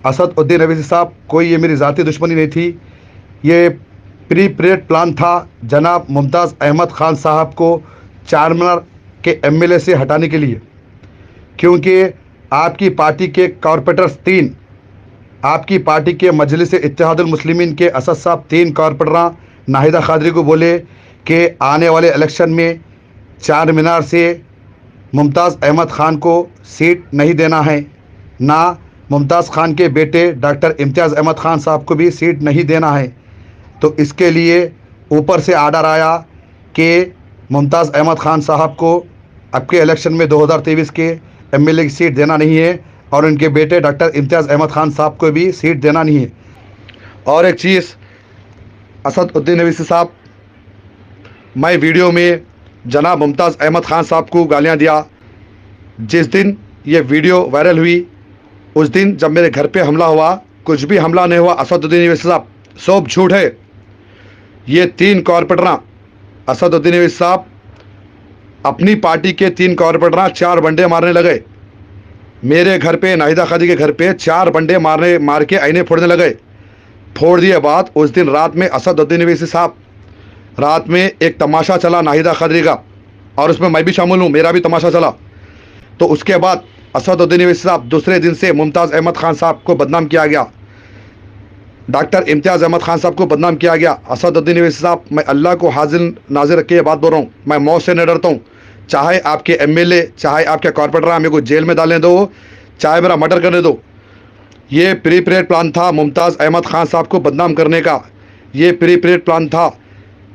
असद उद्दीन अवैसी साहब, कोई ये मेरी ज़ाती दुश्मनी नहीं थी। ये प्री प्रेड प्लान था जनाब मुमताज़ अहमद ख़ान साहब को चारमीनार के एमएलए से हटाने के लिए, क्योंकि आपकी पार्टी के कॉरपोरेटर्स तीन, आपकी पार्टी के मजलिस इत्तेहादुल मुस्लिमीन के असद साहब तीन कॉरपोरेटर नाहिदा खादरी को बोले कि आने वाले इलेक्शन में चार मीनार से मुमताज़ अहमद ख़ान को सीट नहीं देना है, ना मुमताज़ ख़ान के बेटे डॉक्टर इम्तियाज़ अहमद ख़ान साहब को भी सीट नहीं देना है। तो इसके लिए ऊपर से आर्डर आया कि मुमताज़ अहमद ख़ान साहब को अब के इलेक्शन में 2023 के एमएलए की सीट देना नहीं है और उनके बेटे डॉक्टर इम्तियाज़ अहमद ख़ान साहब को भी सीट देना नहीं है। और एक चीज़, असद उद्दीन अवैसी साहब, मैं वीडियो में जनाब मुमताज़ अहमद ख़ान साहब को गालियाँ दिया। जिस दिन ये वीडियो वायरल हुई उस दिन जब मेरे घर पे हमला हुआ, कुछ भी हमला नहीं हुआ। असद उद्दीन अवैसी साहब, सब झूठ है। ये तीन कॉरपोरेटर असद उद्दीन अवैसी साहब अपनी पार्टी के तीन कॉरपोरेटर चार बंडे मारने लगे। मेरे घर पे, नाहिदा खादी के घर पे चार बंडे मार के आईने फोड़ने लगे। फोड़ दिए बाद उस दिन रात में असद उद्दीन अवैसी साहब, रात में एक तमाशा चला नाहिदा खादरी का, और उसमें मैं भी शामिल हूँ, मेरा भी तमाशा चला। तो उसके बाद असद उद्दीन अवैसी साहब दूसरे दिन से मुमताज़ अहमद ख़ान साहब को बदनाम किया गया, डॉक्टर इम्तियाज़ अहमद ख़ान साहब को बदनाम किया गया। असद उद्दीन अवैसी साहब, मैं अल्लाह को हाजिर नाजिर रख के ये बात बोल रहा हूँ, मैं मौत से नहीं डरता हूँ। चाहे आपके एमएलए, चाहे आपके कॉरपोरेटर मेरे को जेल में डालने दो, चाहे मेरा मर्डर करने दो। ये प्री प्रेड प्लान था मुमताज़ अहमद ख़ान साहब को बदनाम करने का। ये प्री प्रेड प्लान था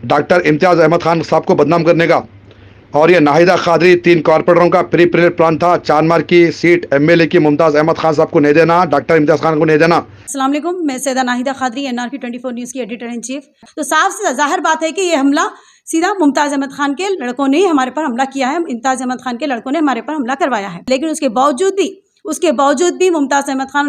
डॉक्टर इम्तियाज़ अहमद ख़ान साहब को बदनाम करने का। और ये नाहिदा खादरी तीन कॉरपोरेटरों का प्री प्रेड प्लान था चारमीनार की सीट एमएलए की मुमताज़ अहमद ख़ान साहब को नहीं देना, डॉक्टर इम्तियाज़ खान को नहीं देना। अस्सलाम वालेकुम, मैं सैयदा नाहिदा खादरी, एनआरके 24 न्यूज़ की एडिटर इन चीफ। तो साफ से ज़ाहिर बात है कि ये हमला सीधा मुमताज़ अहमद खान के लड़कों ने ही हमारे पर हमला किया है। इम्तियाज़ अहमद खान के लड़कों ने हमारे पर हमला करवाया है। लेकिन उसके बावजूद भी मुमताज़ अहमद खान,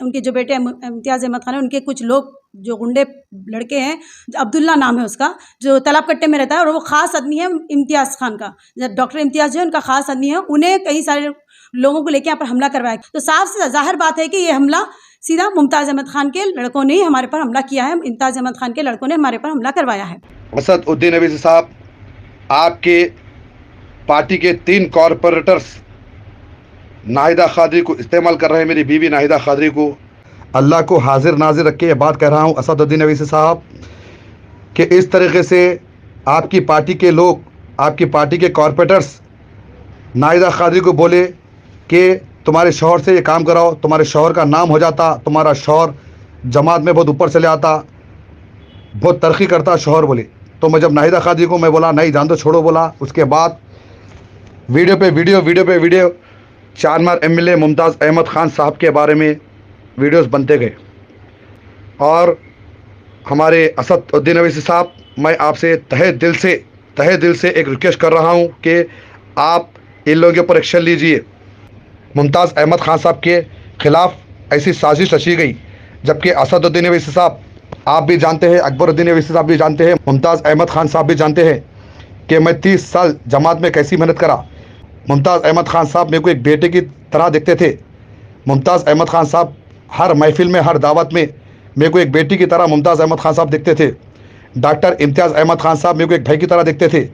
उनके जो बेटे इम्तियाज़ अहमद खान है, उनके कुछ लोग जो गुंडे लड़के हैं, अब्दुल्ला नाम है उसका, जो तालाब कट्टे में रहता है, और वो ख़ास आदमी है इम्तियाज़ खान का, डॉक्टर इम्तियाज़ जो है उनका ख़ास आदमी है। उन्हें कई सारे लोगों को लेकर यहाँ पर हमला करवाया। तो साफ से ज़ाहिर बात है कि ये हमला सीधा मुमताज़ अहमद खान के लड़कों ने ही हमारे पर हमला किया है। इम्तियाज़ अहमद खान के लड़कों ने हमारे पर हमला करवाया है। असद उद्दीन अवैसी साहब, आपके पार्टी के तीन कॉरपोरेटर्स नाहिदा खादरी को इस्तेमाल कर रहे हैं, मेरी बीवी नाहिदा खादरी को। अल्लाह को हाजिर नाजिर रख के ये बात कह रहा हूँ असद उद्दीन अवैसी साहब, कि इस तरीके से आपकी पार्टी के लोग, आपकी पार्टी के कॉरपोरेटर्स नाहिदा खादरी को बोले कि तुम्हारे शौहर से ये काम कराओ, तुम्हारे शौहर का नाम हो जाता, तुम्हारा शौहर जमात में बहुत ऊपर चले आता, बहुत तरक्की करता शौहर बोले। तो मैं जब नाहिदा खादरी को मैं बोला नहीं जान दो, छोड़ो बोला, उसके बाद वीडियो पे वीडियो चारमीनार एमएलए मुमताज़ अहमद ख़ान साहब के बारे में वीडियोस बनते गए। और हमारे असद उद्दीन अवैसी साहब, मैं आपसे तहे दिल से एक रिक्वेस्ट कर रहा हूं कि आप इन लोगों के ऊपर एक्शन लीजिए। मुमताज़ अहमद ख़ान साहब के ख़िलाफ़ ऐसी साजिश रची गई, जबकि असद उद्दीन अवैसी साहब आप भी जानते हैं, अकबर उद्दीन अवैसी साहब भी जानते हैं, मुमताज़ अहमद ख़ान साहब भी जानते हैं कि मैं 30 साल जमात में कैसी मेहनत करा। मुमताज़ अहमद ख़ान साहब मेरे को एक बेटे की तरह देखते थे। मुमताज़ अहमद ख़ान साहब हर महफिल में, हर दावत में मेरे को एक बेटी की तरह मुमताज़ अहमद ख़ान साहब देखते थे। डॉक्टर इम्तियाज़ अहमद ख़ान साहब मेरे को एक भाई की तरह देखते थे।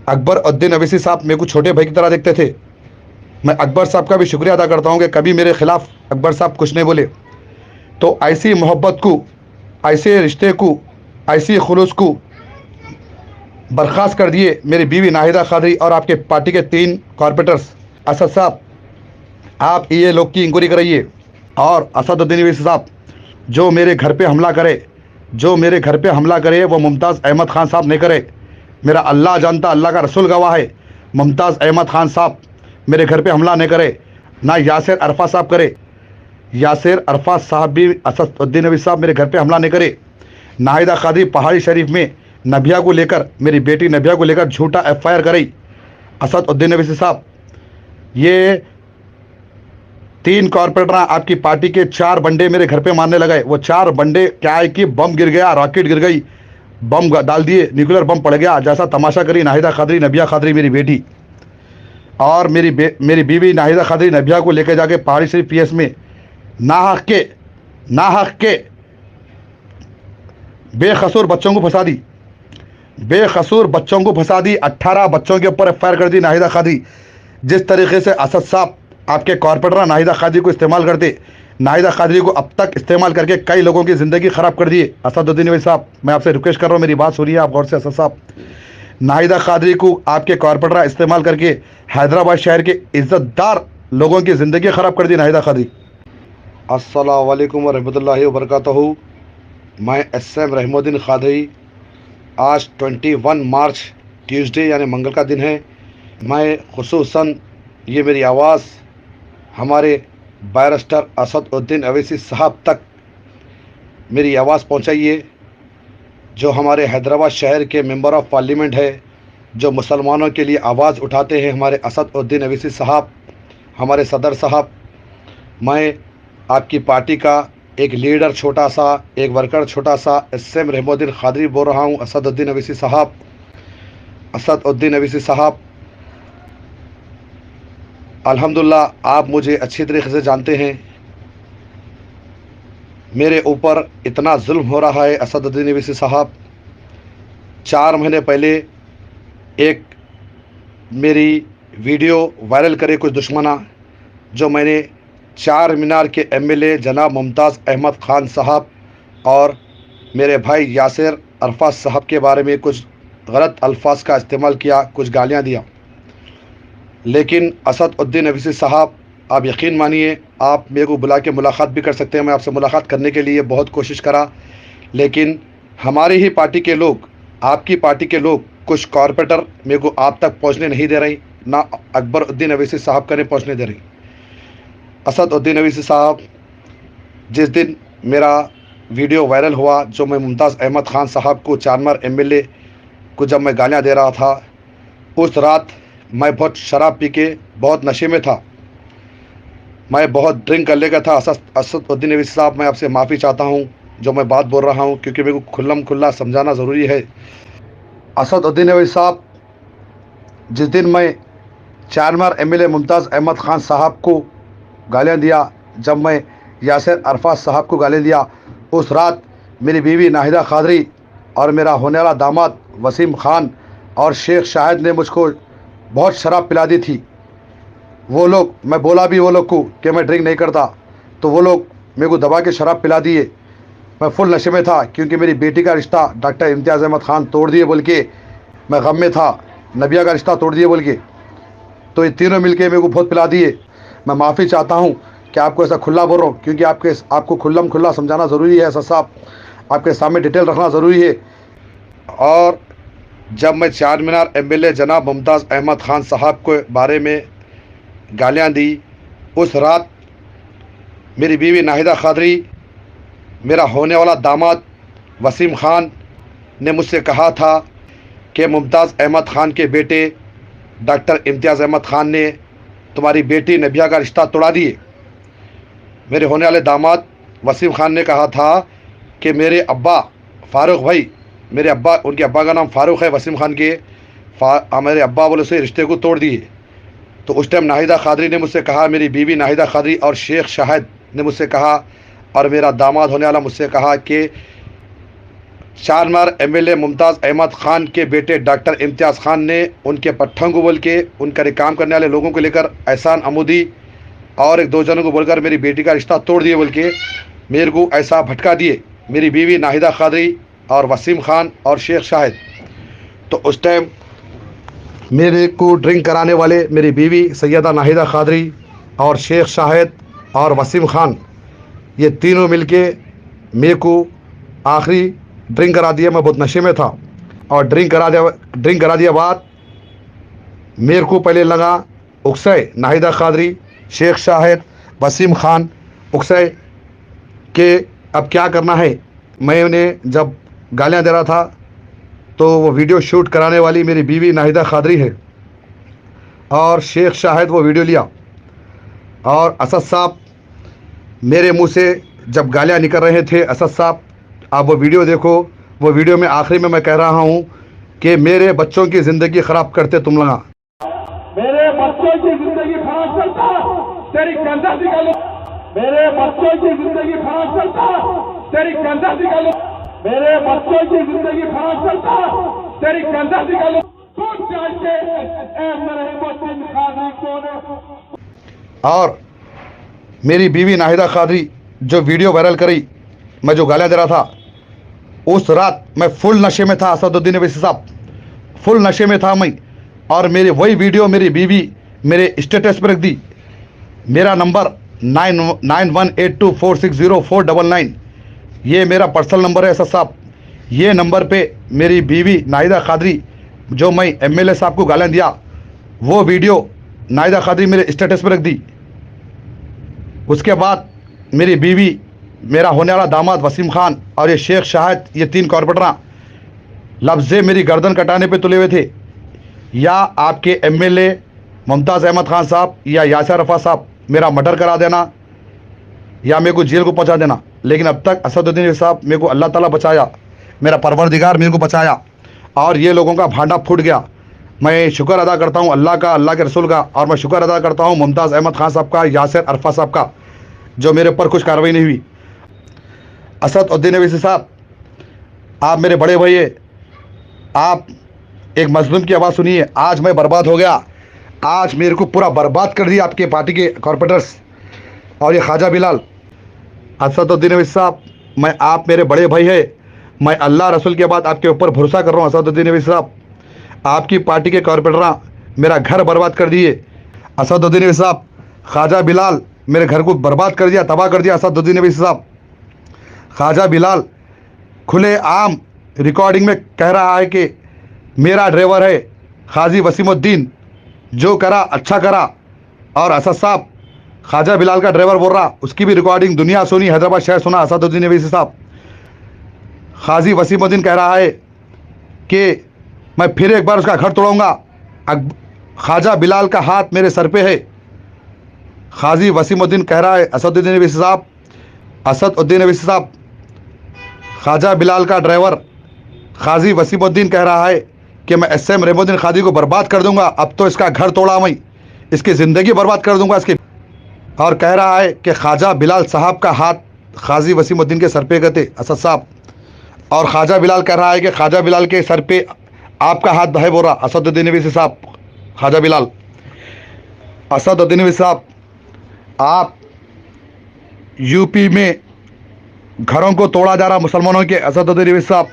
अकबर उद्दीन अवैसी साहब मेरे को छोटे भाई की तरह देखते थे। मैं अकबर साहब का भी शुक्रिया अदा करता हूँ कि कभी मेरे ख़िलाफ़ अकबर साहब कुछ नहीं बोले। तो ऐसी मोहब्बत को, ऐसे रिश्ते को, ऐसी खुलूस को बर्खास्त कर दिए मेरी बीवी नाहिदा खादरी और आपके पार्टी के तीन कॉरपोरेटर्स। असद साहब, आप ये लोग की इंक्वायरी कराइए। और असद उद्दीन अवैसी साहब, जो मेरे घर पे हमला करे वो मुमताज़ अहमद ख़ान साहब नहीं करे। मेरा अल्लाह जानता, अल्लाह का रसूल गवाह है, मुमताज़ अहमद ख़ान साहब मेरे घर पे हमला नहीं करे, ना यासिर अरफात साहब करे। यासिर अरफात साहब भी असद उद्दीन अवैसी साहब मेरे घर पे हमला नहीं करे। नाहिदा खादरी पहाड़ी शरीफ में नबिया को लेकर, मेरी बेटी नबिया को लेकर झूठा FIR कराई। असद उद्दीन अवैसी साहब, ये तीन कॉरपोरेटर आपकी पार्टी के चार बंडे मेरे घर पे मारने लगे। वो चार बंडे क्या है कि बम गिर गया, रॉकेट गिर गई, बम डाल दिए, न्यूक्लियर बम पड़ गया, जैसा तमाशा करी नाहिदा खादरी, नबिया खादरी मेरी बेटी, और मेरी बीवी नाहिदा खादरी नबिया को लेकर जाके पहाड़ी शरीफ PS में नाहक के बेकसूर बच्चों को फंसा दी 18 बच्चों के ऊपर एफआईआर कर दी नाहिदा कादरी। जिस तरीके से असद साहब आपके कॉर्पोरेटर नाहिदा कादरी को इस्तेमाल करते, नाहिदा कादरी को अब तक इस्तेमाल करके कई लोगों की ज़िंदगी ख़राब कर दिए। असदुद्दीन ओवैसी साहब, मैं आपसे रिक्वेस्ट कर रहा हूँ, मेरी बात सुनिए आप गौर से। असद साहब, नाहिदा कादरी को आपके कॉर्पोरेटर इस्तेमाल करके हैदराबाद शहर के इज़्ज़तदार लोगों की ज़िंदगी ख़राब कर दी नाहिदा कादरी। अस्सलामु अलैकुम वरहमतुल्लाहि वबरकातुहू। मैं SM रहमुद्दीन कादरी। आज 21 मार्च ट्यूसडे यानी मंगल का दिन है। मैं खुसूसन ये मेरी आवाज़ हमारे बैरिस्टर असदुद्दीन ओवैसी साहब तक मेरी आवाज़ पहुंचाइए, जो हमारे हैदराबाद शहर के मेंबर ऑफ़ पार्लियामेंट है, जो मुसलमानों के लिए आवाज़ उठाते हैं, हमारे असदुद्दीन ओवैसी साहब, हमारे सदर साहब। मैं आपकी पार्टी का एक लीडर छोटा सा, एक वर्कर छोटा सा SM रहमुद्दीन कादरी बोल रहा हूँ। असदुद्दीन ओवैसी साहब, अल्हम्दुलिल्लाह आप मुझे अच्छी तरीके से जानते हैं। मेरे ऊपर इतना जुल्म हो रहा है असदुद्दीन ओवैसी साहब। 4 महीने पहले एक मेरी वीडियो वायरल करे कुछ दुश्मना, जो मैंने चार मीनार के MLA जनाब मुमताज़ अहमद ख़ान साहब और मेरे भाई यासिर अरफात साहब के बारे में कुछ गलत अल्फाज का इस्तेमाल किया, कुछ गालियां दिया। लेकिन असदुद्दीन ओवैसी साहब, आप यकीन मानिए, आप मेरे को बुला के मुलाकात भी कर सकते हैं। मैं आपसे मुलाकात करने के लिए बहुत कोशिश करा, लेकिन हमारी ही पार्टी के लोग, आपकी पार्टी के लोग, कुछ कॉर्पोरेटर मेरे को आप तक पहुंचने नहीं दे रही, ना अकबरुद्दीन ओवैसी साहब का नहीं पहुंचने दे रही। असदुद्दीन ओवैसी साहब, जिस दिन मेरा वीडियो वायरल हुआ, जो मैं मुमताज़ अहमद ख़ान साहब को चारमीनार MLA को जब मैं गालियाँ दे रहा था, उस रात मैं बहुत शराब पी के बहुत नशे में था, मैं बहुत ड्रिंक कर लेगा था। असदुद्दीन ओवैसी साहब, मैं आपसे माफ़ी चाहता हूँ जो मैं बात बोल रहा हूँ, क्योंकि मेरे को खुल्ला समझाना ज़रूरी है। असदुद्दीन ओवैसी साहब, जिस दिन मैं चारमीनार MLA मुमताज़ अहमद ख़ान साहब को गालियाँ दिया, जब मैं यासिर अरफात साहब को गालियाँ दिया, उस रात मेरी बीवी नाहिदा कादरी और मेरा होने वाला दामाद वसीम खान और शेख शाहिद ने मुझको बहुत शराब पिला दी थी। वो लोग, मैं बोला भी वो लोग को कि मैं ड्रिंक नहीं करता, तो वो लोग मेरे को दबा के शराब पिला दिए। मैं फुल नशे में था, क्योंकि मेरी बेटी का रिश्ता डॉक्टर इम्तियाज़ अहमद ख़ान तोड़ दिए बोल के मैं गम में था, नबिया का रिश्ता तोड़ दिए बोल के। तो ये तीनों मिलके मेरे को बहुत पिला दिए। मैं माफ़ी चाहता हूँ कि आपको ऐसा खुला बोल रहा हूँ, क्योंकि आपको खुल्ला समझाना ज़रूरी है। ऐसा साहब, आपके सामने डिटेल रखना ज़रूरी है। और जब मैं चारमीनार MLA जनाब मुमताज़ अहमद ख़ान साहब के बारे में गालियाँ दी, उस रात मेरी बीवी नाहिदा कादरी, मेरा होने वाला दामाद वसीम खान ने मुझसे कहा था कि मुमताज़ अहमद ख़ान के बेटे डॉक्टर इम्तियाज़ अहमद ख़ान ने तुम्हारी बेटी नबिया का रिश्ता तोड़ा दिए। मेरे होने वाले दामाद वसीम खान ने कहा था कि मेरे अब्बा फ़ारूक भाई, मेरे अब्बा, उनके अब्बा का नाम फ़ारूक है, वसीम खान के मेरे अब्बा बोले से रिश्ते को तोड़ दिए। तो उस टाइम नाहिदा कादरी ने मुझसे कहा, मेरी बीवी नाहिदा कादरी और शेख शाहिद ने मुझसे कहा, और मेरा दामाद होने वाला मुझसे कहा कि चारमीनार MLA मुमताज़ अहमद ख़ान के बेटे डॉक्टर इम्तियाज़ ख़ान ने उनके पट्ठों को बोल के, उनका काम करने वाले लोगों को लेकर, एहसान अमूदी और एक दो जनों को बोलकर मेरी बेटी का रिश्ता तोड़ दिए बोल के मेरे को ऐसा भटका दिए, मेरी बीवी नाहिदा कादरी और वसीम खान और शेख शाहिद। तो उस टाइम मेरे को ड्रिंक कराने वाले मेरी बीवी सैयदा नाहिदा कादरी और शेख शाहिद और वसीम खान, ये तीनों मिलके मेरे को आखिरी ड्रिंक करा दिया। मैं बहुत नशे में था, और ड्रिंक करा दिया बाद मेरे को पहले लगा उकसे नाहिदा कादरी, शेख शाहिद, वसीम खान उकसे के अब क्या करना है। मैं उन्हें जब गालियाँ दे रहा था, तो वो वीडियो शूट कराने वाली मेरी बीवी नाहिदा कादरी है, और शेख शाहिद वो वीडियो लिया। और असद साहब मेरे मुंह से जब गालियाँ निकल रहे थे, असद साहब आप वो वीडियो देखो, वो वीडियो में आखिरी में मैं कह रहा हूँ कि मेरे बच्चों की ज़िंदगी ख़राब करते तुम लोग, मेरे बच्चों की ज़िंदगी ख़राब करता, तेरी गर्दन निकालो। मेरे बच्चों की जिंदगी खराब करता, तेरी गंदा निकालो। मेरे बच्चों की जिंदगी खराब करता, तेरी गंदा निकालो। तू जानते रहमतुद्दीन खादरी कौन है? और मेरी बीवी नाहिदा खादरी जो वीडियो वायरल करी, मैं जो गालियाँ दे रहा था, उस रात मैं फुल नशे में था। असदुद्दीन अवैसी साहब, फुल नशे में था मैं, और मेरी वही वीडियो मेरी बीवी मेरे स्टेटस पर रख दी। मेरा नंबर 9182460499, ये मेरा पर्सनल नंबर है असद साहब। ये नंबर पे मेरी बीवी नाहिदा खादरी जो मैं एमएलए साहब को गालियाँ दिया, वो वीडियो नाहिदा खादरी मेरे स्टेटस पर रख दी। उसके बाद मेरी बीवी, मेरा होने वाला दामाद वसीम खान और ये शेख शाहिद, ये 3 कॉर्पोरेटर लफ्ज़े मेरी गर्दन कटाने पे तुले हुए थे, या आपके एमएलए मुमताज़ अहमद खान साहब या यासिर अरफात साहब मेरा मर्डर करा देना या मेरे को जेल को पहुंचा देना। लेकिन अब तक असदुद्दीन साहब मेरे को अल्लाह ताला बचाया, मेरा परवरदिगार मेरे को बचाया, और ये लोगों का भांडा फूट गया। मैं शुक्र अदा करता हूँ अल्लाह का, अल्लाह के रसूल का, और मैं शुक्र अदा करता हूँ मुमताज़ अहमद खान साहब का, यासिर अरफात साहब का, जो मेरे ऊपर कुछ कार्रवाई नहीं हुई। असदुद्दीन अवैसी साहब, आप मेरे बड़े भाई है, आप एक मजलूम की आवाज़ सुनिए। आज मैं बर्बाद हो गया, आज मेरे को पूरा बर्बाद कर दिया आपके पार्टी के कॉर्पोरेटर्स और ये ख्वाजा बिलाल। असदुद्दीन अवैसी साहब, मैं, आप मेरे बड़े भाई है, मैं अल्लाह रसूल के बाद आपके ऊपर भरोसा कर रहा हूँ। असदुद्दीन अवैसी साहब, आपकी पार्टी के कॉर्पोरेटर मेरा घर बर्बाद कर दिए। असदुद्दीन अवैसी साहब, ख्वाजा बिलाल मेरे घर को बर्बाद कर दिया, तबाह कर दिया। असदुद्दीन अवैसी साहब, ख्वाजा बिलाल खुले आम रिकॉर्डिंग में कह रहा है कि मेरा ड्राइवर है खाजी वसीमुद्दीन, जो करा अच्छा करा। और असद साहब, ख्वाजा बिलाल का ड्राइवर बोल रहा, उसकी भी रिकॉर्डिंग दुनिया सुनी, हैदराबाद शहर सुना। असदुद्दीन अवैसी साहब, खाजी वसीमुद्दीन कह रहा है कि मैं फिर एक बार उसका घर तोड़ूंगा। ख्वाजा बिलाल का हाथ मेरे सर पे है। खाजी वसीमुद्दीन कह रहा है, असदुद्दीन अवैसी साहब, असदुद्दीन अवैसी साहब, ख्वाजा बिलाल का ड्राइवर खाजी वसीमुद्दीन कह रहा है कि मैं एसएम रहमतुद्दीन खादरी को बर्बाद कर दूंगा। अब तो इसका घर तोड़ा मैं, इसकी ज़िंदगी बर्बाद कर दूंगा इसकी। और कह रहा है कि ख्वाजा बिलाल साहब का हाथ खाजी वसीमुद्दीन के सर पे गए थे असद साहब। और ख्वाजा बिलाल कह रहा है कि ख्वाजा बिलाल के सर पे आपका हाथ है, बोल रहा असदुद्दीन अवैसी साहब। ख्वाजा बिलाल, असदुद्दीन अवैसी साहब, आप यूपी में घरों को तोड़ा जा रहा मुसलमानों के। असदुद्दीन अवैसी साहब,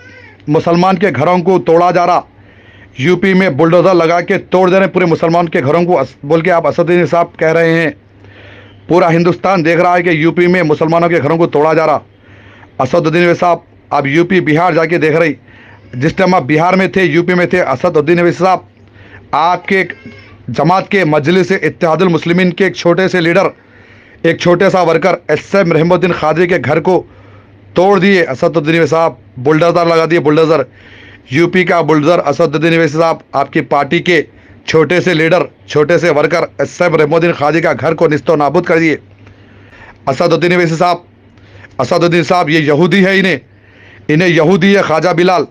मुसलमान के घरों को तोड़ा जा रहा, यूपी में बुलडोज़र लगा के तोड़ दे रहे पूरे मुसलमान के घरों को, बोल के आप असदुद्दीन साहब कह रहे हैं। पूरा हिंदुस्तान देख रहा है कि यूपी में मुसलमानों के घरों को तोड़ा जा रहा। असदुद्दीन साहब, आप यूपी बिहार जाके देख रही, जिस टाइम आप बिहार में थे, यूपी में थे, असदुद्दीन अवैसी साहब, आपके जमात के मजलिस इत्तेहादुल मुस्लिमीन के एक छोटे से लीडर, एक छोटे सा वर्कर एसएम रहमतुद्दीन खादरी के घर को तोड़ दिए। असदुद्दीन अवैसी साहब, बुलडोज़र लगा दिए, बुलडोज़र, यूपी का बुलडोज़र। असदुद्दीन अवैसी साहब, आपकी पार्टी के छोटे से लीडर, छोटे से वर्कर एसएम रहमतुद्दीन खादरी का घर को निस्तो नाबूद कर दिए। असदुद्दीन अवैसी साहब, असदुद्दीन साहब, ये यहूदी है, इन्हें यहूदी है ख्वाजा बिलाल।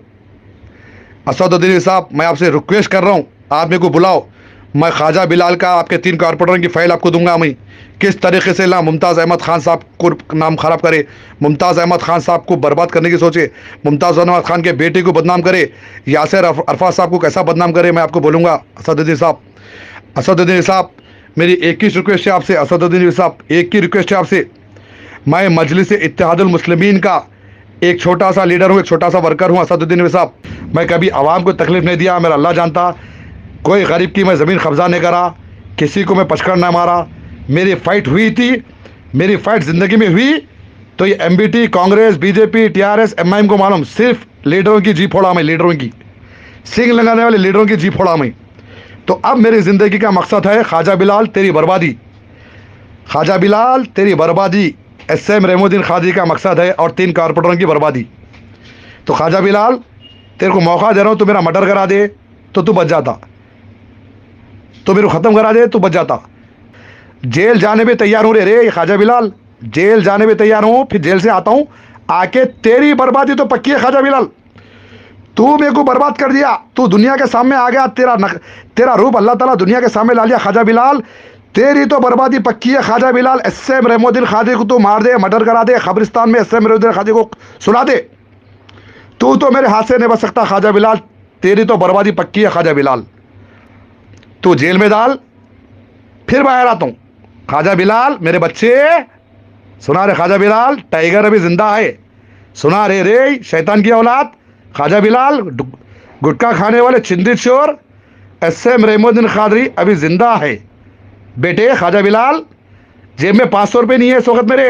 असदुद्दीन साहब, मैं आपसे रिक्वेस्ट कर रहा हूँ, आप मेरे को बुलाओ, मैं ख्वाजा बिलाल का आपके 3 कॉर्पोरेटर की फ़ाइल आपको दूंगा। मैं किस तरीके से ना मुमताज़ अहमद खान साहब को नाम ख़राब करे, मुमताज़ अहमद खान साहब को बर्बाद करने की सोचे, मुमताज़ अहमद खान के बेटे को बदनाम करे, यासिर अरफात साहब को कैसा बदनाम करे, मैं आपको बोलूँगा। असदुद्दीन साहब, असदुद्दीन साहब, मेरी एक ही रिक्वेस्ट है आपसे। असदुद्दीन साहब, एक ही रिक्वेस्ट है आपसे, मैं मजलिस इत्तेहादुल मुस्लिमीन का एक छोटा सा लीडर हूँ, एक छोटा सा वर्कर हूँ। असदुद्दीन साहब, मैं कभी आवाम को तकलीफ़ नहीं दिया, मेरा अल्लाह जानता, कोई गरीब की मैं ज़मीन कब्जा नहीं करा, किसी को मैं पचकड़ नहीं मारा। मेरी फ़ाइट हुई थी, मेरी फ़ाइट ज़िंदगी में हुई तो ये MBT, Congress, BJP, TRS, MIM को मालूम, सिर्फ लीडरों की जी फोड़ा मैं, लीडरों की सिंग लगाने वाले लीडरों की जी फोड़ा मैं। तो अब मेरी ज़िंदगी का मकसद है ख्वाजा बिलाल तेरी बर्बादी, ख्वाजा बिलाल तेरी बर्बादी, एसएम रहमतुद्दीन खादरी का मकसद है, और 3 कॉर्पोरेटरों की बर्बादी। तो ख्वाजा बिलाल, तेरे को मौका दे रहा हूँ, तू मेरा मर्डर करा दे तो तू बच जाता, तो मेरे को ख़त्म करा दे तो बच जाता। जेल जाने पे तैयार हूँ रे ख्वाजा बिलाल, जेल जाने पे तैयार हूँ, फिर जेल से आता हूँ, आके तेरी बर्बादी तो पक्की है ख्वाजा बिलाल। तू मेरे को बर्बाद कर दिया, तू दुनिया के सामने आ गया, तेरा रूप अल्लाह ताला दुनिया के सामने ला लिया ख्वाजा बिलाल। तेरी तो बर्बादी पक्की है ख्वाजा बिलाल। एसएम रहमुद्दीन खादरी को तू मार दे, मर्डर करा दे, कब्रिस्तान में एसएम रहमुद्दीन खादरी को सुला दे। तू तो मेरे हाथ से नहीं बच सकता ख्वाजा बिलाल। तेरी तो बर्बादी पक्की है ख्वाजा बिलाल। तू जेल में डाल, फिर बाहर आता हूँ। ख्वाजा बिलाल मेरे बच्चे, सुना रे ख्वाजा बिलाल, टाइगर अभी जिंदा है। सुना रे शैतान की औलाद, ख्वाजा बिलाल गुटखा खाने वाले चिंदी चोर एसएम रहमुद्दीन खादरी अभी जिंदा है। बेटे ख्वाजा बिलाल, जेब में 500 रुपये नहीं है इस वक्त मेरे,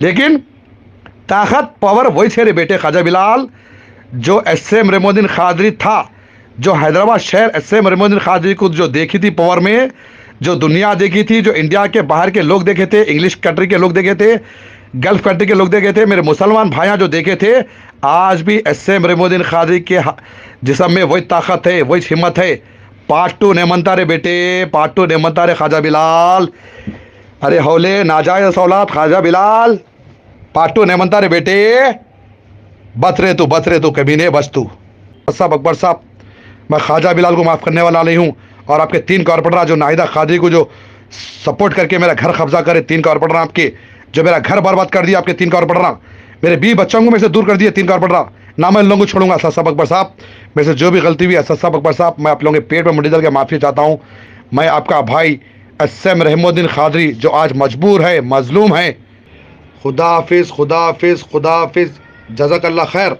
लेकिन ताकत पावर वही थे रे बेटे ख्वाजा बिलाल जो एसएम रहमुद्दीन खादरी था, जो हैदराबाद शहर एसएम रहमुद्दीन खादरी को जो देखी थी पावर में, जो दुनिया देखी थी, जो इंडिया के बाहर के लोग देखे थे, इंग्लिश कंट्री के लोग देखे थे, गल्फ कंट्री के लोग देखे थे, मेरे मुसलमान भाइयाँ जो देखे थे, आज भी एसएम रहमुद्दीन खादरी के जिस्म में वही ताकत है, वही हिम्मत है। पार्ट 2 नहीं मनता रे बेटे, पार्ट 2 नहीं मनता रे ख्वाजा बिलाल। अरे हौले नाजायज औलाद ख्वाजा बिलाल, पार्ट 2 नहीं मनता रे बेटे। बच रे तू कभी नहीं बच तू। साहब अकबर साहब, मैं ख्वाजा बिलाल को माफ़ करने वाला नहीं हूँ। और आपके 3 कॉर्पोरेटर जो नाहिदा खादरी को जो सपोर्ट करके मेरा घर कब्जा करे, 3 कॉर्पोरेटर आपके जो मेरा घर बर्बाद कर दिया, आपके 3 कॉर्पोरेटर मेरे 20 बच्चों को मेरे से दूर कर दिए 3 कॉर्पोरेटर, ना मैं इन लोगों को छोड़ूंगा। असद साहब अकबर साहब, मेरे से जो भी गलती हुई, असद साहब अकबर साहब, मैं आप लोगों के पेट में मुंडी डाल के माफ़ी चाहता हूँ। मैं आपका भाई एसएम रहमुद्दीन खादरी जो आज मजबूर है, मजलूम है। खुदा हाफिज़, खुदा हाफिज़, खुदा हाफिज़, जज़ाकल्लाह खैर।